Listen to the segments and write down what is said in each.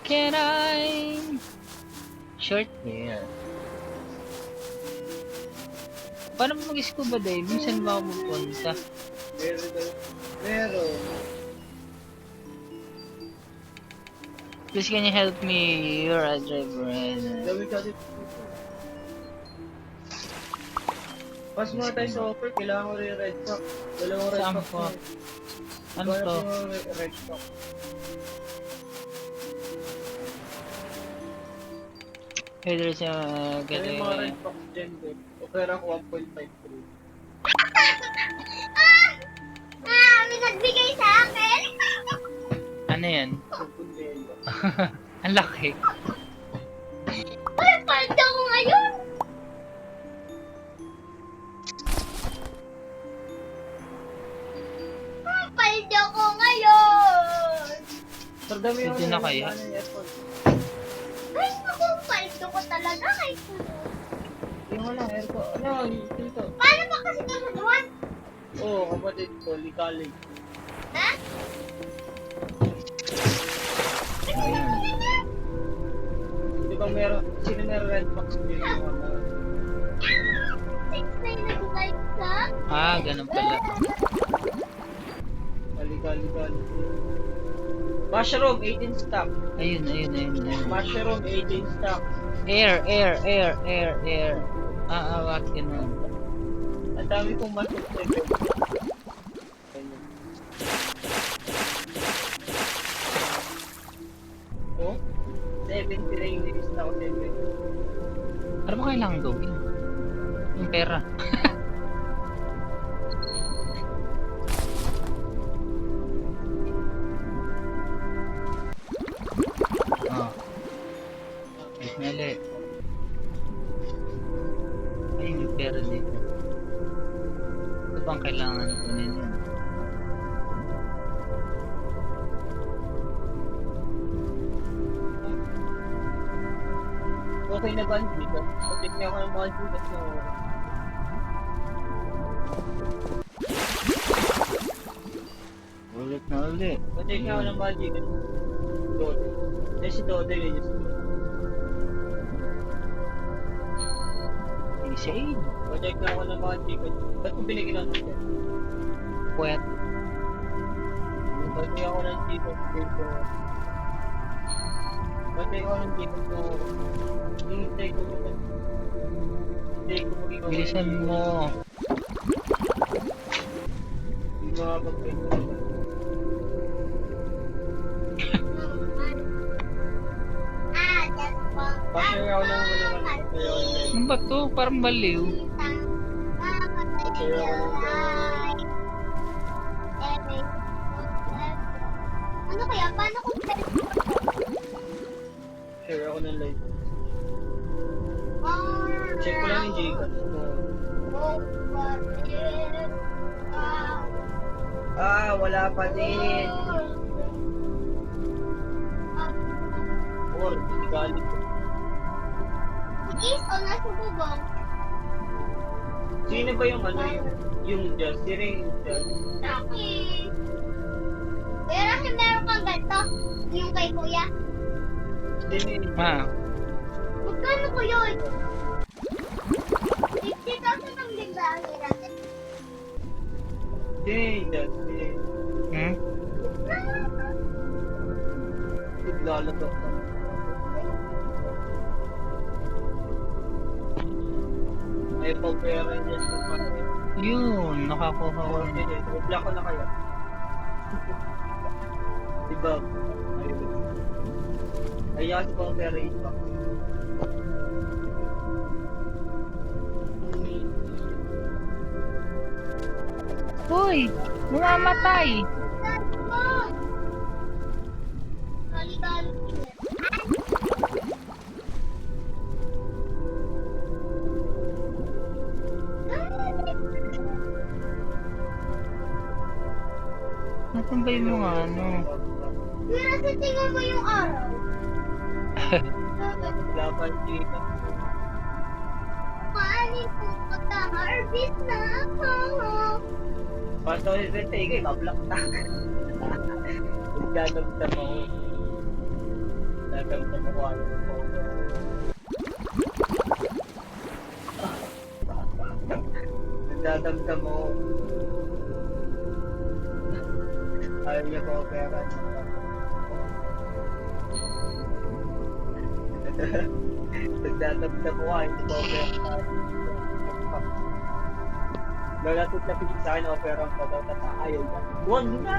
can I? Short hair. Paano mo mag-scuba dive? Saan ba ako pupunta? Meron. Please can you help me? You're a driver. Gawin ka dito. Pas muna tayo sa offer, kailangan ko rin red stock. Dalawang red Saan stock. po? Ano to? Red stock. Hey, there's a Kaya yung mga red stock dyan din. Opera ko 1.53. May nagbigay sa akin. Ano yan? Ang laki. Ay, paldo ko ngayon. Paldo ko ngayon. Sir, dami yung Pwede na kaya? Ay, naku, paldo ko talaga. Ay, Yung lang, aircon. Ano, dito. paano ba kasi kasaluan? Oo, kapatid ko, likalik. Ha? Di ba meron, sino meron red box dito yung ano? 6 na yung nag-like sa? Ah, ganun pala. Likalik. Mushroom, 18 stock. Ayun. Mushroom, 18 stock. Air. Aawakin na. Ang dami kong mushroom sa'yo. Oh? 70 na yung release na ako 7. Ano ba kailangan gawin? Yung pera. Ah. Wait na ulit. Ay, may pera dito. Ito bang kailangan kunin yun? Okay na ba ang dito? Patik niya ako ng mga dito na Ulit na ulit. patik niya ako ng mga dito. Dode. Eh si Dode yun yung Insane. patik niya ako ng mga dito. Ba't mo binigyan ako ng Puwet. Patik ako ng dito. Patik ako ng dito. Hintay ko ito. Hintay ko mag-ikaw. Bilisan mo. Hindi makapag-paint. That's one. Pasaya ako ng mga Ano ba to? Parang baliw. Ano kaya? Paano kung share ako ng live. Check ko lang yung Gcash mo. Wala pa din. Or, galit ko. Is o nasa bubong? Sino ba yung ano yung Just? Sino yung Just? Okay. Pero kasi meron kang ganito. Yung kay kuya. Sino yung Ah, Magkano ko yun? 50,000 ang librahe natin. Sino yung Just? Naglalato ka. Ay, pag-pera niya sa pati. yun. Nakakuha ko. Hindi, block ko na kaya. Diba? Ayun. Kaya si pag-pera iba. Hoy! Mamamatay! Kali-kali. Nasaan ba yung mga ano? Pero sa tingin mo yung araw. Laban dito. Maanin po pagka-harvest na ako. Pato si Vete, ikay, mablock na. Nagdadagdag ako. Nadamdam ko ano po. Nadamdam mo. Ayaw niya po pera. Nagdadamdam mo hindi po pera. Nagdadamdam sa akin, opera ang pataw na ayaw niya. Huwag na!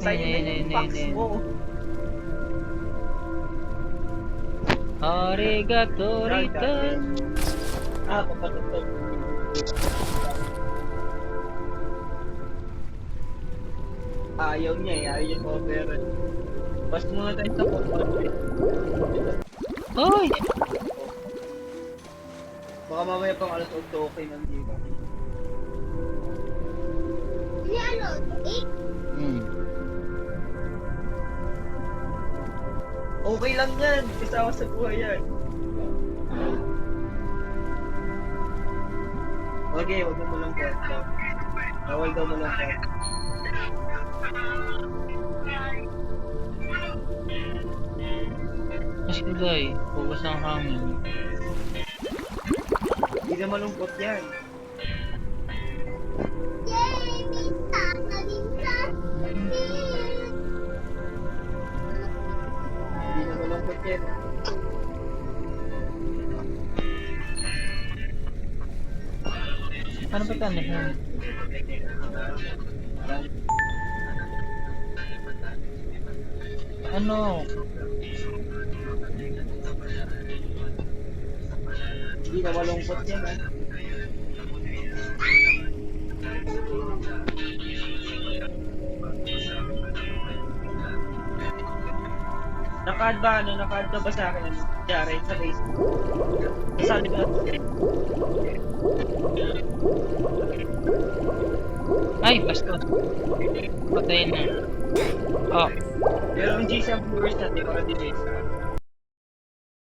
Sa'yo na yung fax mo. Arigato ritan. Papatutog. Ayaw niya ayaw niya po pero basta muna tayo sa phone. Hoy! Baka mamaya pang alas 8 okay nang dito. Hindi ano, 8? Okay lang yan, kasama sa buhay yan. Okay, wag mo lang kwento. Bawal daw mo lang kwento. Mas kuday, bukas ng hangin. Hindi na malungkot yan. Yay! Minta na din sa Hindi na malungkot yan. Ano ba tanda mo? Ano? Hindi na malungkot yan ha. Naka-add ba ano? Naka-add ka ba sa akin? Jared sa Facebook? Sabi ko Ay, bastos. Patayin na. Oh, pero yung G7 viewers natin para delay sa